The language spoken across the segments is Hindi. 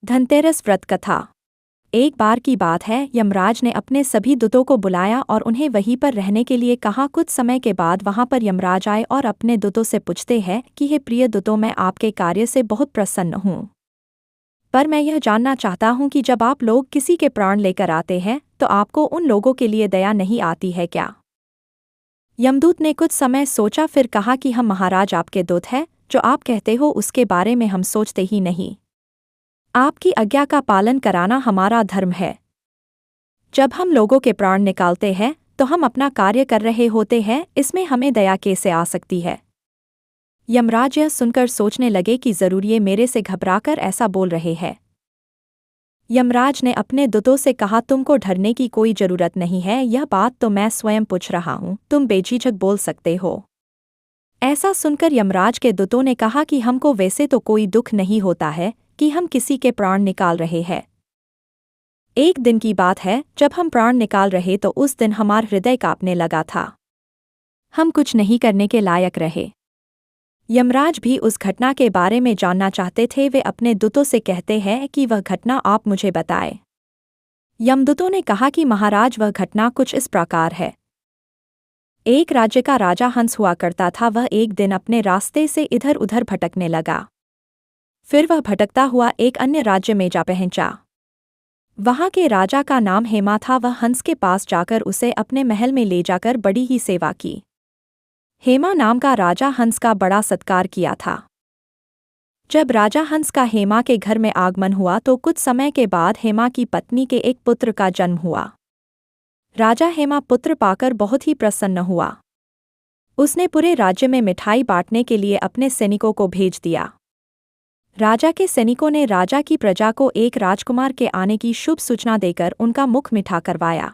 धनतेरस व्रत कथा। एक बार की बात है, यमराज ने अपने सभी दूतों को बुलाया और उन्हें वहीं पर रहने के लिए कहा। कुछ समय के बाद वहां पर यमराज आए और अपने दूतों से पूछते हैं कि हे प्रिय दूतों, मैं आपके कार्य से बहुत प्रसन्न हूँ, पर मैं यह जानना चाहता हूँ कि जब आप लोग किसी के प्राण लेकर आते हैं तो आपको उन लोगों के लिए दया नहीं आती है क्या? यमदूत ने कुछ समय सोचा, फिर कहा कि हम महाराज आपके दूत हैं, जो आप कहते हो उसके बारे में हम सोचते ही नहीं। आपकी आज्ञा का पालन कराना हमारा धर्म है। जब हम लोगों के प्राण निकालते हैं तो हम अपना कार्य कर रहे होते हैं, इसमें हमें दया कैसे आ सकती है? यमराज यह सुनकर सोचने लगे कि जरूर ये मेरे से घबराकर ऐसा बोल रहे हैं। यमराज ने अपने दूतों से कहा, तुमको डरने की कोई जरूरत नहीं है, यह बात तो मैं स्वयं पूछ रहा हूँ, तुम बेझिझक बोल सकते हो। ऐसा सुनकर यमराज के दूतों ने कहा कि हमको वैसे तो कोई दुख नहीं होता है कि हम किसी के प्राण निकाल रहे हैं। एक दिन की बात है, जब हम प्राण निकाल रहे तो उस दिन हमारा हृदय कांपने लगा था। हम कुछ नहीं करने के लायक रहे। यमराज भी उस घटना के बारे में जानना चाहते थे। वे अपने दूतों से कहते हैं कि वह घटना आप मुझे बताएं। यमदूतों ने कहा कि महाराज, वह घटना कुछ इस प्रकार है। एक राज्य का राजा हंस हुआ करता था। वह एक दिन अपने रास्ते से इधर उधर भटकने लगा। फिर वह भटकता हुआ एक अन्य राज्य में जा पहुंचा। वहां के राजा का नाम हेमा था। वह हंस के पास जाकर उसे अपने महल में ले जाकर बड़ी ही सेवा की। हेमा नाम का राजा हंस का बड़ा सत्कार किया था। जब राजा हंस का हेमा के घर में आगमन हुआ तो कुछ समय के बाद हेमा की पत्नी के एक पुत्र का जन्म हुआ। राजा हेमा पुत्र पाकर बहुत ही प्रसन्न हुआ। उसने पूरे राज्य में मिठाई बांटने के लिए अपने सैनिकों को भेज दिया। राजा के सैनिकों ने राजा की प्रजा को एक राजकुमार के आने की शुभ सूचना देकर उनका मुख मीठा करवाया।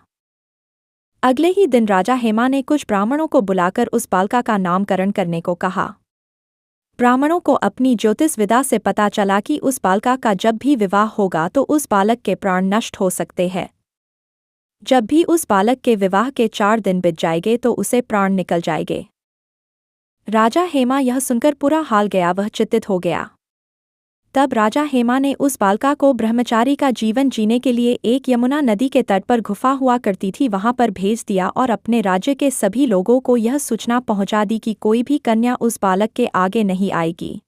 अगले ही दिन राजा हेमा ने कुछ ब्राह्मणों को बुलाकर उस बालका का नामकरण करने को कहा। ब्राह्मणों को अपनी ज्योतिष विद्या से पता चला कि उस बालका का जब भी विवाह होगा तो उस बालक के प्राण नष्ट हो सकते हैं। जब भी उस बालक के विवाह के 4 दिन बीत जाएंगे तो उसे प्राण निकल जाएंगे। राजा हेमा यह सुनकर पूरा हाल गया, वह चिंतित हो गया। तब राजा हेमा ने उस बालका को ब्रह्मचारी का जीवन जीने के लिए एक यमुना नदी के तट पर गुफा हुआ करती थी वहां पर भेज दिया और अपने राज्य के सभी लोगों को यह सूचना पहुंचा दी कि कोई भी कन्या उस बालक के आगे नहीं आएगी।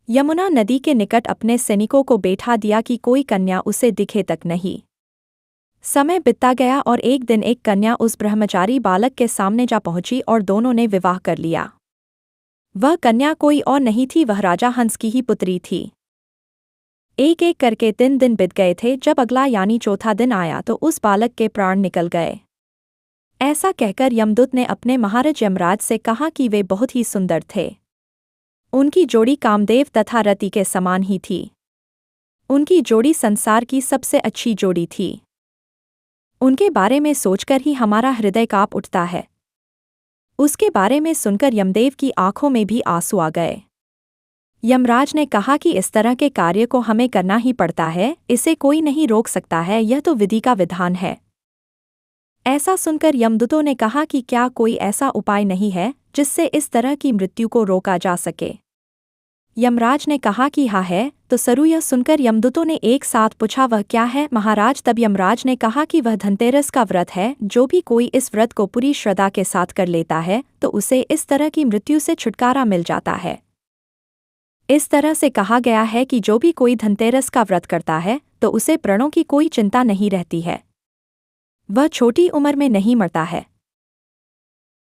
यमुना नदी के निकट अपने सैनिकों को बैठा दिया कि कोई कन्या उसे दिखे तक नहीं। समय बीतता गया और एक दिन एक कन्या उस ब्रह्मचारी बालक के सामने जा पहुंची और दोनों ने विवाह कर लिया। वह कन्या कोई और नहीं थी, वह राजा हंस की ही पुत्री थी। एक एक करके 3 दिन बीत गए थे। जब अगला यानी चौथा दिन आया तो उस बालक के प्राण निकल गए। ऐसा कहकर यमदूत ने अपने महाराज यमराज से कहा कि वे बहुत ही सुंदर थे। उनकी जोड़ी कामदेव तथा रति के समान ही थी। उनकी जोड़ी संसार की सबसे अच्छी जोड़ी थी। उनके बारे में सोचकर ही हमारा हृदय कांप उठता है। उसके बारे में सुनकर यमदेव की आंखों में भी आंसू आ गए। यमराज ने कहा कि इस तरह के कार्य को हमें करना ही पड़ता है, इसे कोई नहीं रोक सकता है, यह तो विधि का विधान है। ऐसा सुनकर यमदूतों ने कहा कि क्या कोई ऐसा उपाय नहीं है जिससे इस तरह की मृत्यु को रोका जा सके? यमराज ने कहा कि हाँ है। तो सरू यह सुनकर यमदूतों ने एक साथ पूछा, वह क्या है महाराज? तब यमराज ने कहा कि वह धनतेरस का व्रत है। जो भी कोई इस व्रत को पूरी श्रद्धा के साथ कर लेता है तो उसे इस तरह की मृत्यु से छुटकारा मिल जाता है। इस तरह से कहा गया है कि जो भी कोई धनतेरस का व्रत करता है तो उसे प्राणों की कोई चिंता नहीं रहती है। वह छोटी उम्र में नहीं मरता है।